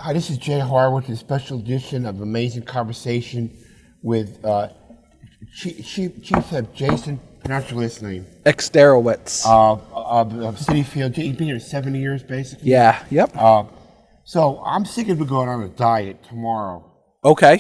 Hi, this is Jay Horwitz, a special edition of Amazing Conversation with Chief Jason, pronounce your last name. Eksterowicz. Of Citi Field. You've been here 7 years, basically? Yeah, yep. So I'm thinking of going on a diet tomorrow. Okay.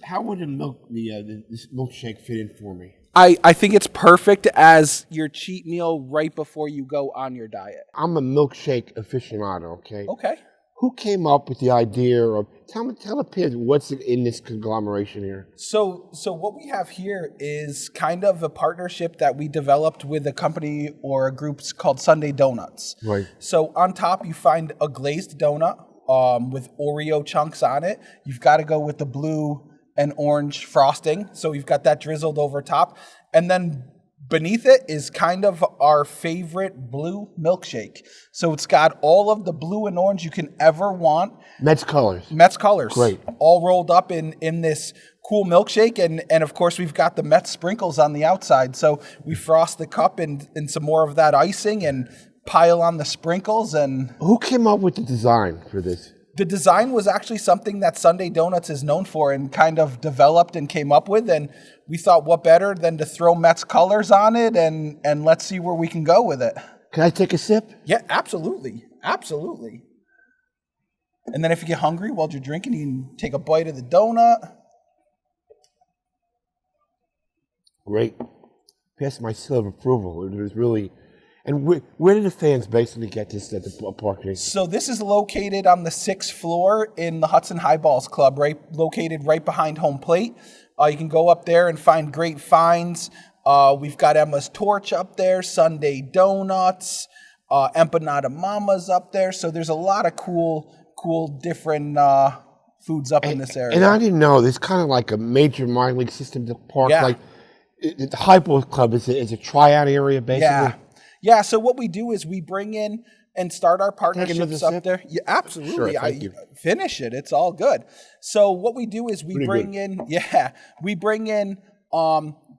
How would this milkshake fit in for me? I think it's perfect as your cheat meal right before you go on your diet. I'm a milkshake aficionado, okay? Okay. Who came up with the idea of, tell the kids what's in this conglomeration here? So what we have here is kind of a partnership that we developed with a company or a group called Sunday Donuts. Right. So on top you find a glazed donut with Oreo chunks on it. You've got to go with the blue and orange frosting. So you've got that drizzled over top. And then beneath it is kind of our favorite blue milkshake. So it's got all of the blue and orange you can ever want. Mets colors. Great. All rolled up in this cool milkshake. And of course, we've got the Mets sprinkles on the outside. So we frost the cup in some more of that icing and pile on the sprinkles. And who came up with the design for this? The design was actually something that Sunday Donuts is known for and kind of developed and came up with. And we thought, what better than to throw Mets colors on it and let's see where we can go with it. Can I take a sip? Yeah, absolutely. Absolutely. And then if you get hungry while you're drinking, you can take a bite of the donut. Great. Pass my seal of approval. It was really... And where did the fans basically get this at the parking? So this is located on the 6th floor in the Hudson Highballs Club, located right behind home plate. You can go up there and find great finds. We've got Emma's Torch up there, Sunday Donuts, Empanada Mama's up there. So there's a lot of cool different foods up in this area. And I didn't know, there's kind of like a major minor league system to park. Yeah. Like the Highballs Club is a tryout area, basically. Yeah, so what we do is we bring in and start our partnerships up there. Yeah, absolutely. Sure, thank you. Finish it. It's all good. So what we do is we bring in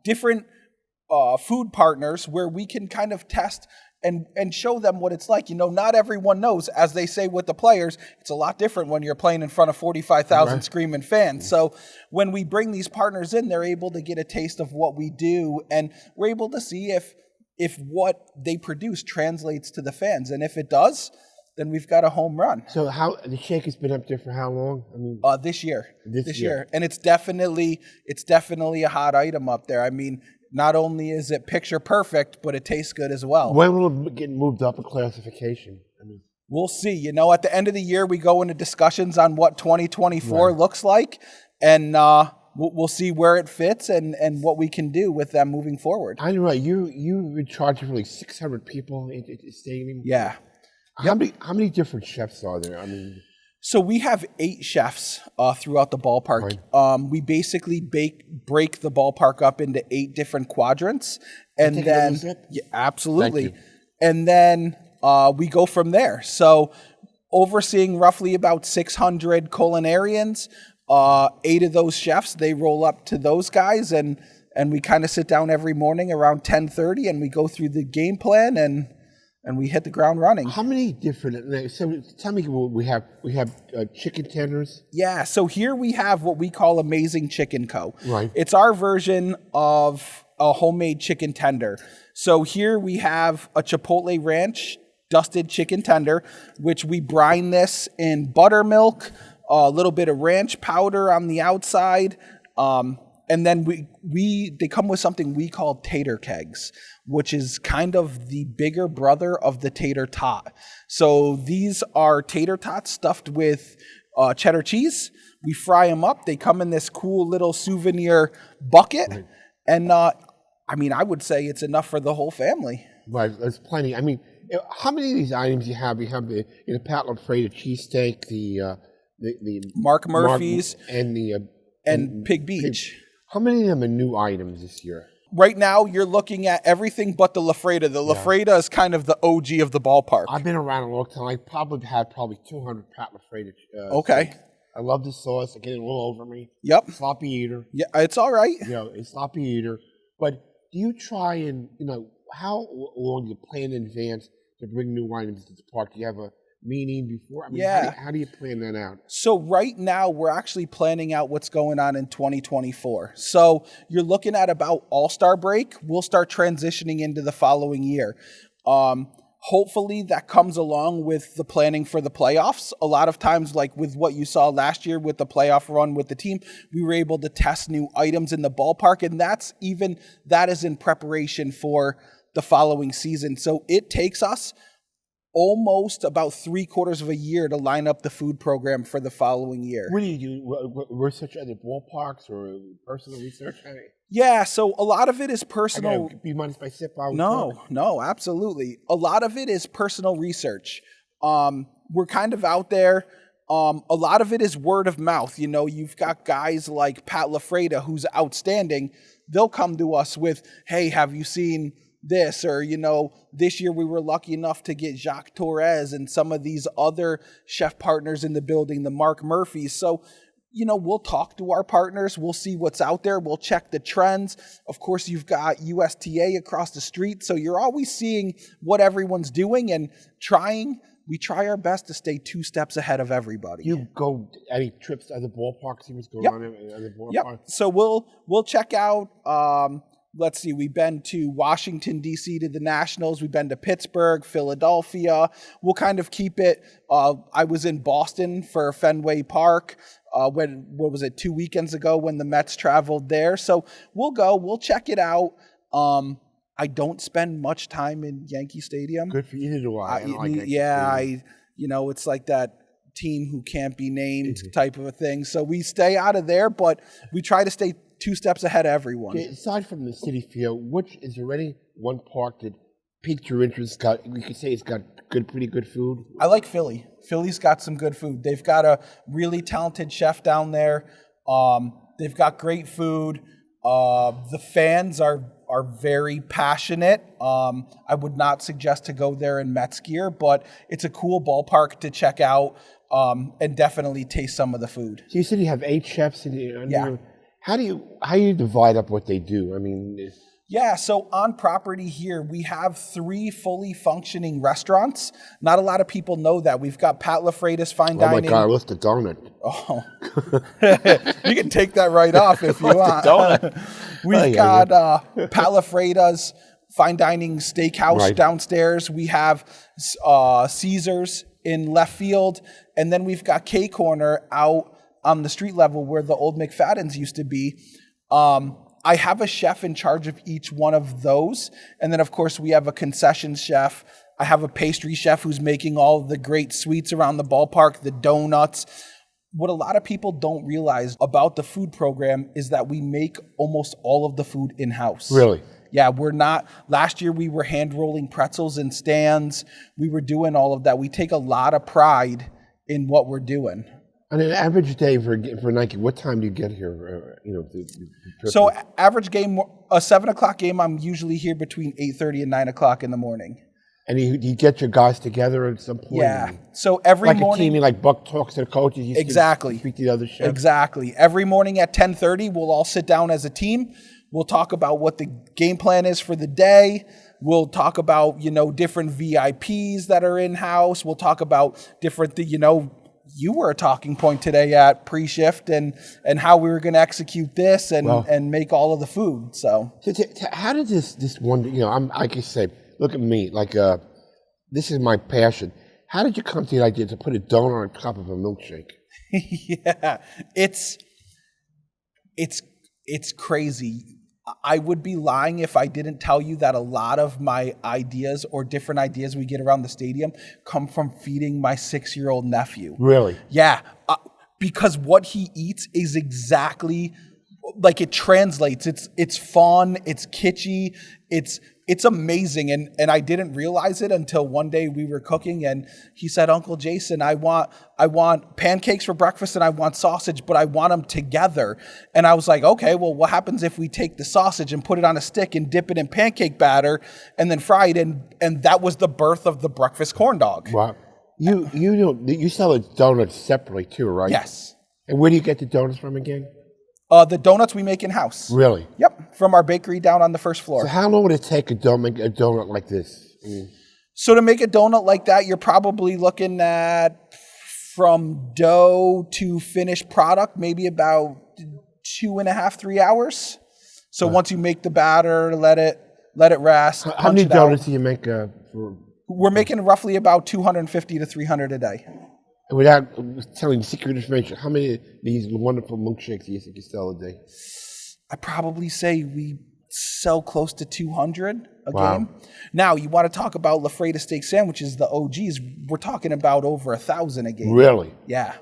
different food partners where we can kind of test and show them what it's like. You know, not everyone knows, as they say with the players, it's a lot different when you're playing in front of 45,000 screaming fans. So when we bring these partners in, they're able to get a taste of what we do, and we're able to see if what they produce translates to the fans. And if it does, then we've got a home run. So the shake has been up there for how long? I mean, this year. And it's definitely a hot item up there. I mean, not only is it picture perfect, but it tastes good as well. When will it get moved up a classification? I mean, we'll see. You know, at the end of the year, we go into discussions on what 2024 looks like, and we'll see where it fits and what we can do with them moving forward. I know, right? You're in charge of like 600 people at the stadium. Yeah. How many different chefs are there? I mean, so we have 8 chefs throughout the ballpark. Right. We basically break the ballpark up into 8 different quadrants, and then absolutely, Thank you. And then we go from there. So overseeing roughly about 600 culinarians. 8 of those chefs, they roll up to those guys, and we kind of sit down every morning around 10:30, and we go through the game plan, and we hit the ground running. How many different? So tell me, we have chicken tenders. Yeah, so here we have what we call Amazing Chicken Co. Right. It's our version of a homemade chicken tender. So here we have a Chipotle Ranch dusted chicken tender, which we brine this in buttermilk, a little bit of ranch powder on the outside, and then they come with something we call tater kegs, which is kind of the bigger brother of the tater tot. So these are tater tots stuffed with cheddar cheese. We fry them up. They come in this cool little souvenir bucket, and I would say it's enough for the whole family. Right, there's plenty. I mean, how many of these items you have? You have the Pat LaFreda cheesesteak, the Mark Murphy's, and Pig Beach. How many of them are new items this year? Right now, you're looking at everything but the LaFreda. The LaFreda is kind of the OG of the ballpark. I've been around a long time. I probably had 200 Pat LaFreda. Okay. Steaks. I love the sauce. I get it a little over me. Yep. Sloppy eater. Yeah, it's all right. It's sloppy eater. But do you try and, how long do you plan in advance to bring new items to the park? Do you have a meeting before? I mean, Yeah. how do you plan that out? So right now we're actually planning out what's going on in 2024. So you're looking at about All-Star break. We'll start transitioning into the following year. Hopefully that comes along with the planning for the playoffs. A lot of times, like with what you saw last year with the playoff run with the team, we were able to test new items in the ballpark, and that is in preparation for the following season. So it takes us almost about 3/4 of a year to line up the food program for the following year. What do you do? Research other ballparks or personal research? Yeah, so a lot of it is personal. Do you mind if I sip while we No, talk? no, absolutely. A lot of it is personal research. We're kind of out there. A lot of it is word of mouth. You know, you've got guys like Pat LaFreda, who's outstanding. They'll come to us with, hey, have you seen this? Or, you know, this year we were lucky enough to get Jacques Torres and some of these other chef partners in the building, the Mark Murphys. So, you know, we'll talk to our partners. We'll see what's out there. We'll check the trends. Of course, you've got USTA across the street. So you're always seeing what everyone's doing and we try our best to stay 2 steps ahead of everybody. You go any trips to other ballparks? See what's going on in other ballparks? Yep. So we'll check out, let's see, we've been to Washington, D.C. to the Nationals. We've been to Pittsburgh, Philadelphia. We'll kind of keep it. I was in Boston for Fenway Park. What was it, 2 weekends ago when the Mets traveled there. So we'll check it out. I don't spend much time in Yankee Stadium. Good for you. Neither do I. It's like that team who can't be named type of a thing. So we stay out of there, but we try to stay 2 steps ahead of everyone. Okay, aside from the Citi Field, is there any one park that piqued your interest? We could say it's got pretty good food. I like Philly. Philly's got some good food. They've got a really talented chef down there. They've got great food. The fans are very passionate. I would not suggest to go there in Mets gear, but it's a cool ballpark to check out and definitely taste some of the food. So you said you have 8 chefs in here. Yeah. How do you divide up what they do? I mean, Yeah, so on property here, we have 3 fully functioning restaurants. Not a lot of people know that. We've got Pat LaFreda's Fine Dining. Oh my God, what's the donut? Oh, you can take that right off if you want. We've got Pat LaFreda's Fine Dining Steakhouse downstairs. We have Caesars in left field. And then we've got K-Corner out on the street level where the old McFadden's used to be. I have a chef in charge of each one of those. And then, of course, we have a concession chef. I have a pastry chef who's making all of the great sweets around the ballpark, the donuts. What a lot of people don't realize about the food program is that we make almost all of the food in-house. Really? Yeah, we're not. Last year, we were hand-rolling pretzels in stands. We were doing all of that. We take a lot of pride in what we're doing. On an average day for Nike, what time do you get here? So average game, a 7 o'clock game, I'm usually here between 8:30 and 9 o'clock in the morning. And you get your guys together at some point? Yeah. So every like morning. A team, like Buck talks to the coaches. You Exactly. Speak to the other chefs. Exactly. Every morning at 10:30, we'll all sit down as a team. We'll talk about what the game plan is for the day. We'll talk about, different VIPs that are in-house. We'll talk about different, you were a talking point today at pre-shift and how we were going to execute this and make all of the food. So how did this one, I can say, look at me, like this is my passion. How did you come to the idea to put a donut on top of a milkshake? Yeah, it's crazy. I would be lying if I didn't tell you that a lot of my ideas or different ideas we get around the stadium come from feeding my 6-year-old nephew. Really? Yeah, because what he eats is exactly like it translates. It's fun. It's kitschy. It's amazing. And I didn't realize it until one day we were cooking and he said, Uncle Jason, I want pancakes for breakfast and I want sausage, but I want them together. And I was like, okay, well, what happens if we take the sausage and put it on a stick and dip it in pancake batter and then fry it? And that was the birth of the breakfast corn dog. Wow. You sell the donuts separately too, right? Yes. And where do you get the donuts from again? The donuts we make in-house. Really? Yep, from our bakery down on the first floor. So how long would it take a donut like this? So to make a donut like that, you're probably looking at from dough to finished product, maybe about 2.5, 3 hours. So once you make the batter, let it rest. How many donuts do you make We're making roughly about 250 to 300 a day. Without telling secret information, how many of these wonderful milkshakes do you think you sell a day? I probably say we sell close to 200 a Wow. game. Now, you want to talk about La Freda steak sandwiches, the OGs, we're talking about over 1,000 a game. Really? Yeah.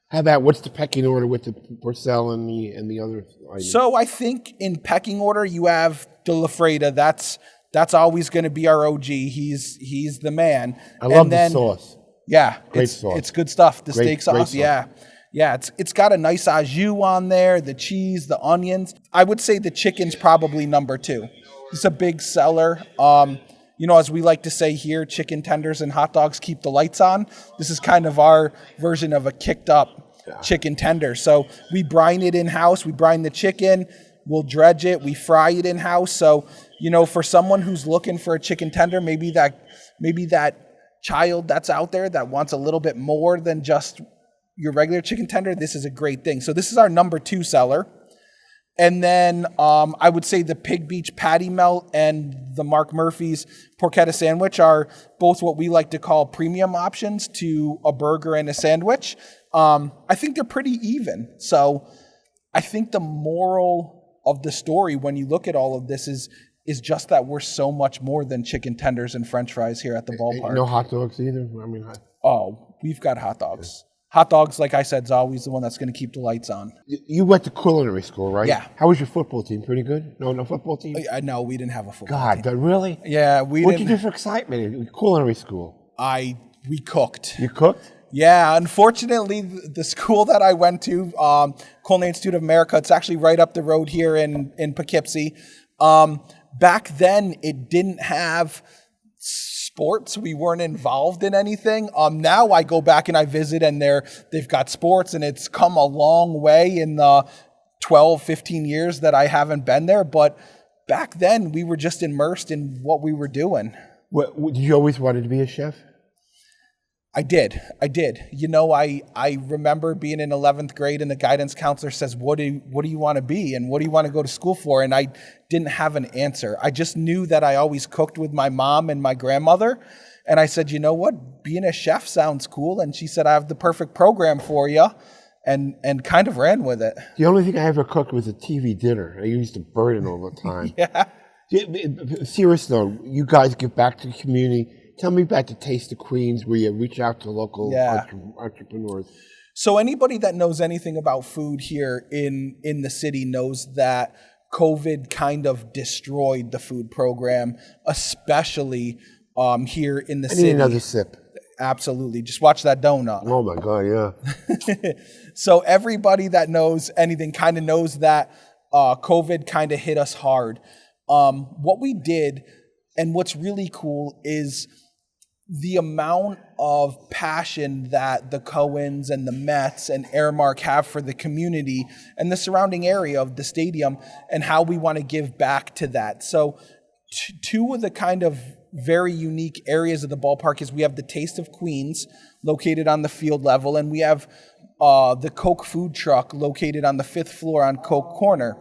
How about what's the pecking order with the Porcel and the other items? So I think in pecking order, you have the La Freda. That's always going to be our OG. He's the man. I love the sauce. Yeah, Great sauce. It's good stuff. The Great- steak sauce, great sauce. yeah. Yeah, it's got a nice au jus on there, the cheese, the onions. I would say the chicken's probably number 2. It's a big seller. As we like to say here, chicken tenders and hot dogs keep the lights on. This is kind of our version of a kicked up chicken tender. So we brine it in-house. We brine the chicken. We'll dredge it. We fry it in-house. So, for someone who's looking for a chicken tender, maybe that child that's out there that wants a little bit more than just your regular chicken tender, this is a great thing. So this is our number 2 seller. And then I would say the Pig Beach Patty Melt and the Mark Murphy's Porchetta Sandwich are both what we like to call premium options to a burger and a sandwich. I think they're pretty even. So I think the moral of the story when you look at all of this is just that we're so much more than chicken tenders and French fries here at the ballpark. No hot dogs either? We've got hot dogs. Hot dogs, like I said, is always the one that's going to keep the lights on. You went to culinary school, right? Yeah. How was your football team? Pretty good? No football team? No, we didn't have a football team. God, really? Yeah, What'd you do for excitement in culinary school? We cooked. You cooked? Yeah, unfortunately, the school that I went to, Culinary Institute of America, it's actually right up the road here in Poughkeepsie. Back then, it didn't have sports. We weren't involved in anything. Now I go back and I visit and they've got sports, and it's come a long way in the 12, 15 years that I haven't been there. But back then we were just immersed in what we were doing. Did you always wanted to be a chef? I did. I remember being in 11th grade and the guidance counselor says, what do you want to be? And what do you want to go to school for? And I didn't have an answer. I just knew that I always cooked with my mom and my grandmother. And I said, you know what? Being a chef sounds cool. And she said, I have the perfect program for you. And kind of ran with it. The only thing I ever cooked was a TV dinner. I used to burn it all the time. Yeah. Serious though, you guys give back to the community. Tell me about the Taste of Queens, where you reach out to local entrepreneurs. So anybody that knows anything about food here in the city knows that COVID kind of destroyed the food program, especially here in the city. I need another sip. Absolutely. Just watch that donut. Oh my God, yeah. So everybody that knows anything kind of knows that COVID kind of hit us hard. What we did, and what's really cool, is the amount of passion that the Cohens and the Mets and Airmark have for the community and the surrounding area of the stadium, and how we want to give back to that. So two of the kind of very unique areas of the ballpark is we have the Taste of Queens located on the field level, and we have the Coke food truck located on the 5th floor on Coke Corner.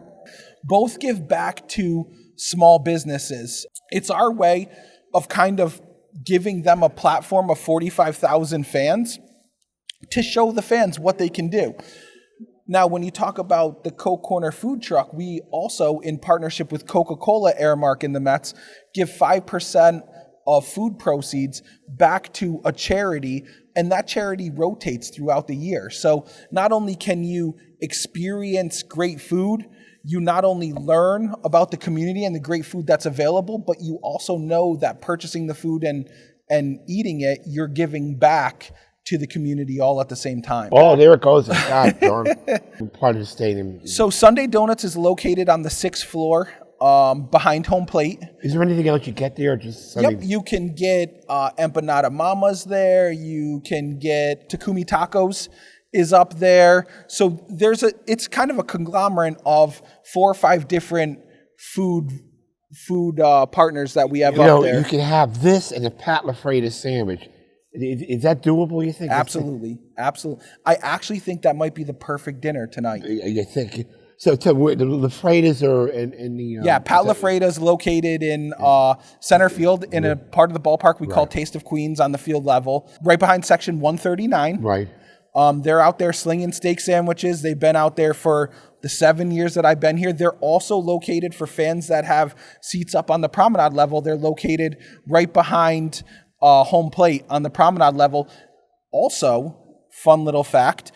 Both give back to small businesses. It's our way of kind of giving them a platform of 45,000 fans to show the fans what they can do. Now, when you talk about the Coke Corner food truck, we also, in partnership with Coca-Cola, Airmark, and the Mets, give 5% of food proceeds back to a charity, and that charity rotates throughout the year. So not only can you experience great food, you not only learn about the community and the great food that's available, but you also know that purchasing the food and eating it, you're giving back to the community all at the same time. Oh, there it goes. God darn. Part of the stadium. So Sunday Donuts is located on the 6th floor behind home plate. Is there anything else you get there? Or just Sunday? Yep, you can get empanada mamas there. You can get Takumi Tacos is up there. So it's kind of a conglomerate of 4 or 5 different food food partners that we have up there. You can have this and a Pat LaFrieda sandwich. Is that doable, you think? Absolutely. Absolutely. I actually think that might be the perfect dinner tonight. You think? So the LaFriedas are in the... yeah, Pat LaFrieda is located in center field in a part of the ballpark we call Taste of Queens on the field level, right behind section 139. Right. They're out there slinging steak sandwiches. They've been out there for the 7 years that I've been here. They're also located for fans that have seats up on the promenade level. They're located right behind home plate on the promenade level. Also, fun little fact,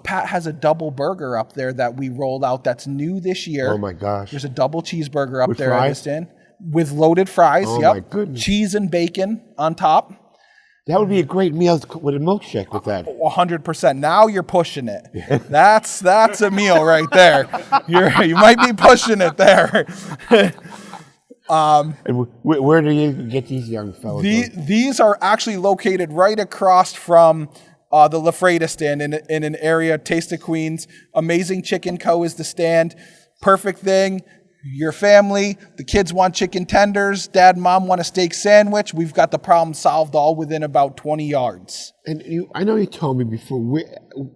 Pat has a double burger up there that we rolled out that's new this year. Oh, my gosh. There's a double cheeseburger up with there fries? at the stand. With loaded fries. Oh, my goodness. Cheese and bacon on top. That would be a great meal with a milkshake with that. 100%. Now you're pushing it. That's a meal right there. You might be pushing it there. And where do you get these young fellas? These are actually located right across from the LaFrieda stand in an area, Taste of Queens. Amazing Chicken Co. is the stand. Perfect thing. Your family, the kids want chicken tenders, dad and mom want a steak sandwich. We've got the problem solved all within about 20 yards. And I know you told me before,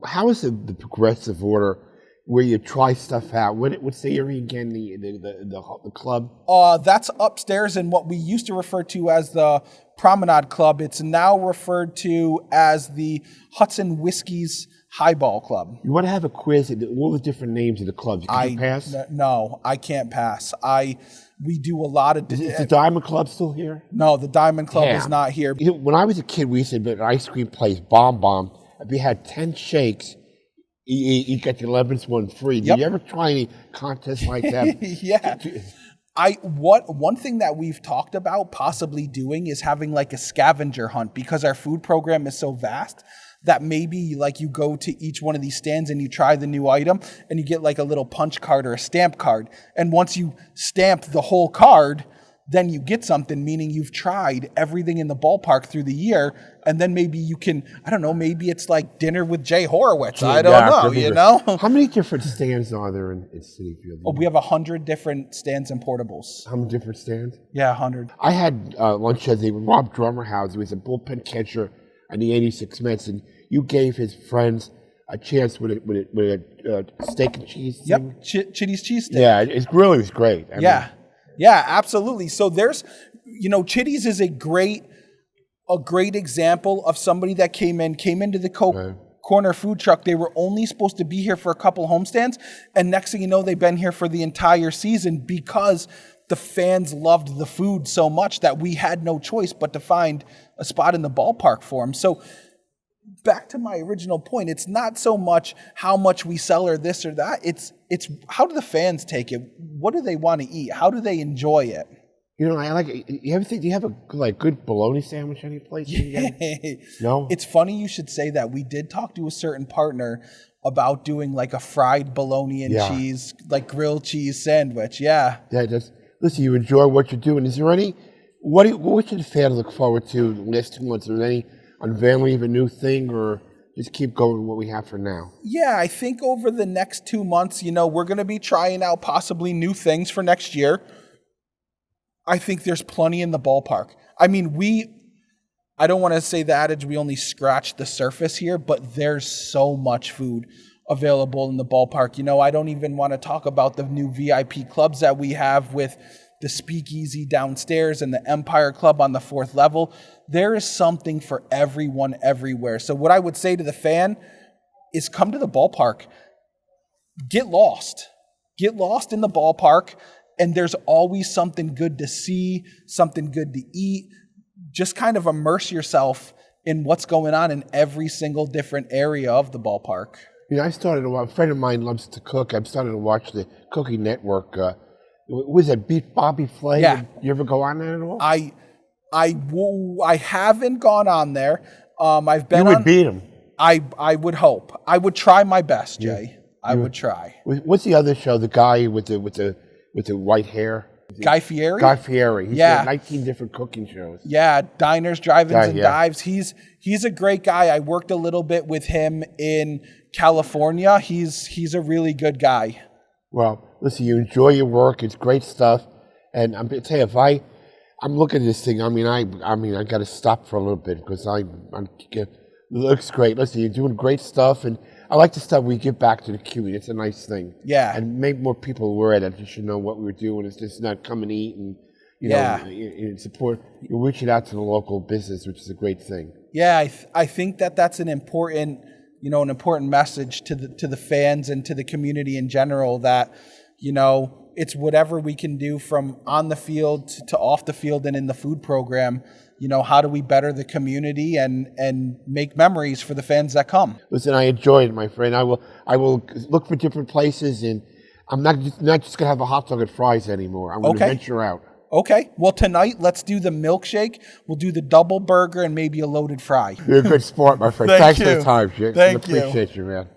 how is the progressive order where you try stuff out? What's the area again, the club? That's upstairs in what we used to refer to as the Promenade Club. It's now referred to as the Hudson Whiskey's Highball Club. You want to have a quiz at all the different names of the clubs? Can you pass? No, I can't pass. We do a lot of... Is the Diamond Club still here? No, the Diamond Club is not here. When I was a kid, we used to be at an ice cream place, Bomb Bomb. If you had 10 shakes, you got the 11th one free. Did you ever try any contests like that? Yeah. One thing that we've talked about possibly doing is having like a scavenger hunt, because our food program is so vast that maybe like you go to each one of these stands and you try the new item and you get like a little punch card or a stamp card. And once you stamp the whole card, then you get something, meaning you've tried everything in the ballpark through the year. And then maybe you can, I don't know, maybe it's like dinner with Jay Horwitz. I don't know, How many different stands are there in Citi Field? Oh, we have 100 different stands and portables. How many different stands? Yeah, 100. I had lunch with Rob Drummerhouse, who was a bullpen catcher on the 86 Mets, and you gave his friends a chance with a steak and cheese thing. Yep, Chitty's cheese steak. Yeah, it's really was great. I mean, yeah, absolutely. So there's, Chitty's is a great example of somebody that came into the corner food truck. They were only supposed to be here for a couple homestands, and next thing you know, they've been here for the entire season because the fans loved the food so much that we had no choice but to find a spot in the ballpark for them. So back to my original point, it's not so much how much we sell or this or that. It's how do the fans take it? What do they want to eat? How do they enjoy it? I like it. You ever think, do you have a good bologna sandwich any place? No? It's funny you should say that. We did talk to a certain partner about doing like a fried bologna and cheese, like grilled cheese sandwich. Yeah. Listen, you enjoy what you're doing. Is there any, what should the fans look forward to the last 2 months? Is there any unveiling of a new thing, or just keep going with what we have for now? Yeah, I think over the next 2 months, we're going to be trying out possibly new things for next year. I think there's plenty in the ballpark. I mean, I don't want to say the adage, we only scratched the surface here, but there's so much food available in the ballpark. I don't even want to talk about the new VIP clubs that we have with the Speakeasy downstairs and the Empire Club on the 4th level. There is something for everyone everywhere. So what I would say to the fan is come to the ballpark. Get lost. Get lost in the ballpark, and there's always something good to see, something good to eat. Just kind of immerse yourself in what's going on in every single different area of the ballpark. I started to watch, a friend of mine loves to cook. I've started to watch the Cooking Network. Was it Beat Bobby Flay? Yeah. You ever go on there at all? I haven't gone on there. I've been. You would beat him. I would hope. I would try my best, Jay. I would try. What's the other show? The guy with the white hair. Guy Fieri. Guy Fieri. He's got 19 different cooking shows. Yeah, diners, drive-ins, and dives. He's a great guy. I worked a little bit with him in California. He's a really good guy. Well, listen, you enjoy your work. It's great stuff. And I'm gonna tell you, I'm looking at this thing. I mean, I got to stop for a little bit because it looks great. Listen, you're doing great stuff, and I like the stuff we give back to the community. It's a nice thing. Yeah. And make more people aware that you should know what we're doing. It's just not come and eat and you support. You're reaching out to the local business, which is a great thing. Yeah, I think that's an important message to the fans and to the community in general that, it's whatever we can do from on the field to off the field and in the food program. How do we better the community and make memories for the fans that come? Listen, I enjoyed it, my friend. I will look for different places, and I'm not just gonna have a hot dog and fries anymore. I'm gonna venture out. Okay. Well, tonight let's do the milkshake. We'll do the double burger and maybe a loaded fry. You're a good sport, my friend. Thanks for the time, Jake. Thank you. Appreciate you, man.